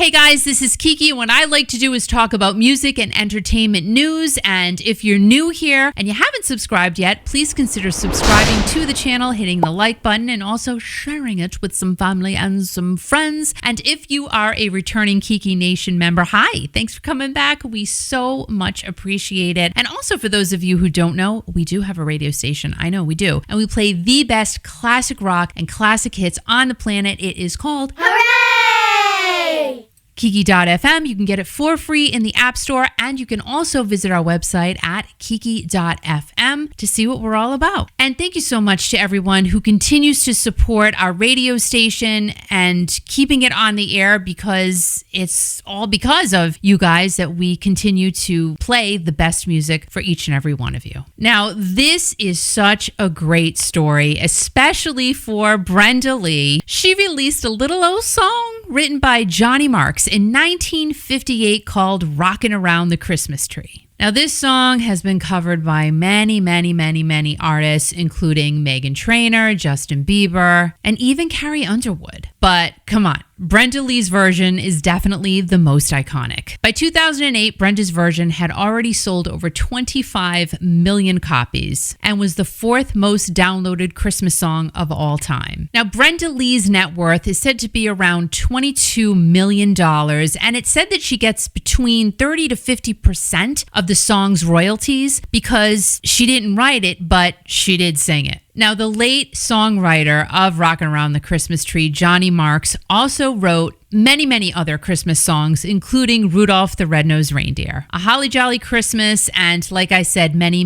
Hey guys, this is Kiki. What I like to do is talk about music and entertainment news. And if you're new here and you haven't subscribed yet, please consider subscribing to the channel, hitting the like button, and also sharing it with some family and some friends. And if you are a returning Kiki Nation member, hi, thanks for coming back. We so much appreciate it. And also for those of you who don't know, we do have a radio station. I know we do. And we play the best classic rock and classic hits on the planet. It is called Hooray! Kiki.fm. You can get it for free in the App Store, and you can also visit our website at Kiki.fm to see what we're all about. And thank you so much to everyone who continues to support our radio station and keeping it on the air, because it's all because of you guys that we continue to play the best music for each and every one of you. Now, this is such a great story, especially for Brenda Lee. She released a little old song written by Johnny Marks in 1958 called Rockin' Around the Christmas Tree. Now, this song has been covered by many artists, including Meghan Trainor, Justin Bieber, and even Carrie Underwood. But come on, Brenda Lee's version is definitely the most iconic. By 2008, Brenda's version had already sold over 25 million copies and was the fourth most downloaded Christmas song of all time. Now, Brenda Lee's net worth is said to be around $22 million, and it's said that she gets between 30 to 50% of the song's royalties because she didn't write it, but she did sing it. Now, the late songwriter of Rockin' Around the Christmas Tree, Johnny Marks, also wrote many other Christmas songs, including Rudolph the Red-Nosed Reindeer, A Holly Jolly Christmas, and like I said, many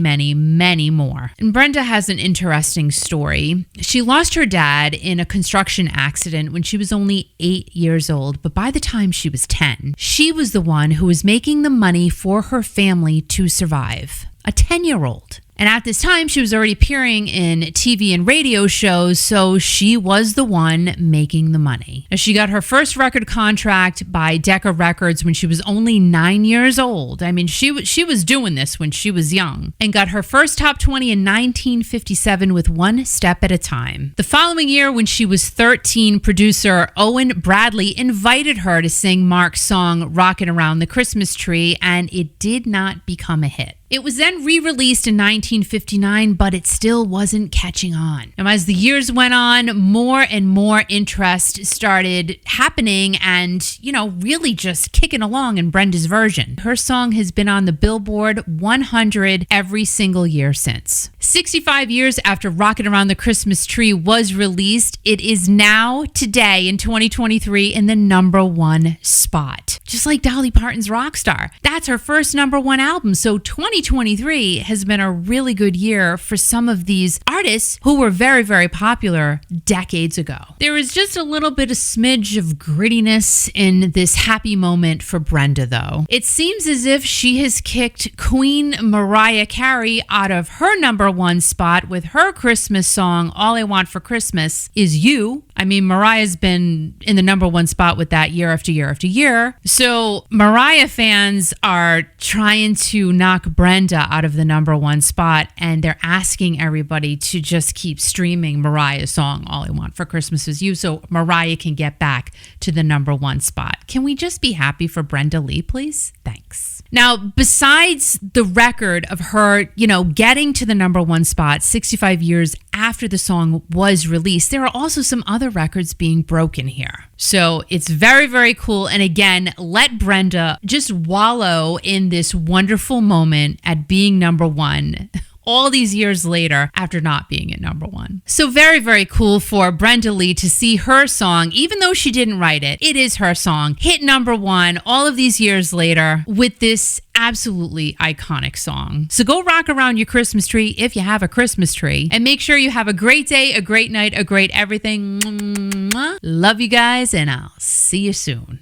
more. And Brenda has an interesting story. She lost her dad in a construction accident when she was only 8 years old, but by the time she was 10, she was the one who was making the money for her family to survive. A 10-year-old. And at this time, she was already appearing in TV and radio shows, so she was the one making the money. Now, she got her first record contract by Decca Records when she was only 9 years old. I mean, she was doing this when she was young, and got her first top 20 in 1957 with One Step at a Time. The following year, when she was 13, producer Owen Bradley invited her to sing Mark's song Rockin' Around the Christmas Tree, and it did not become a hit. It was then re-released in 1959, but it still wasn't catching on. Now, as the years went on, more and more interest started happening and, really just kicking along in Brenda's version. Her song has been on the Billboard 100 every single year since. 65 years after Rockin' Around the Christmas Tree was released, it is now, today in 2023, in the #1 spot. Just like Dolly Parton's Rockstar. That's her first #1 album, so 2023 has been a really good year for some of these artists who were very popular decades ago. There is just a little bit of smidge of grittiness in this happy moment for Brenda, though. It seems as if she has kicked Queen Mariah Carey out of her #1 spot with her Christmas song, All I Want for Christmas Is You. I mean, Mariah's been in the #1 spot with that year after year after year. So Mariah fans are trying to knock Brenda out of the #1 spot, and they're asking everybody to just keep streaming Mariah's song, All I Want for Christmas Is You, so Mariah can get back to the #1 spot. Can we just be happy for Brenda Lee, please? Thanks. Now, besides the record of her, getting to the #1 spot 65 years after the song was released, there are also some other records being broken here. So it's very cool. And again, let Brenda just wallow in this wonderful moment at being #1 all these years later after not being at #1. So very cool for Brenda Lee to see her song, even though she didn't write it, it is her song, hit #1 all of these years later with this absolutely iconic song. So go rock around your Christmas tree if you have a Christmas tree, and make sure you have a great day, a great night, a great everything. Love you guys, and I'll see you soon.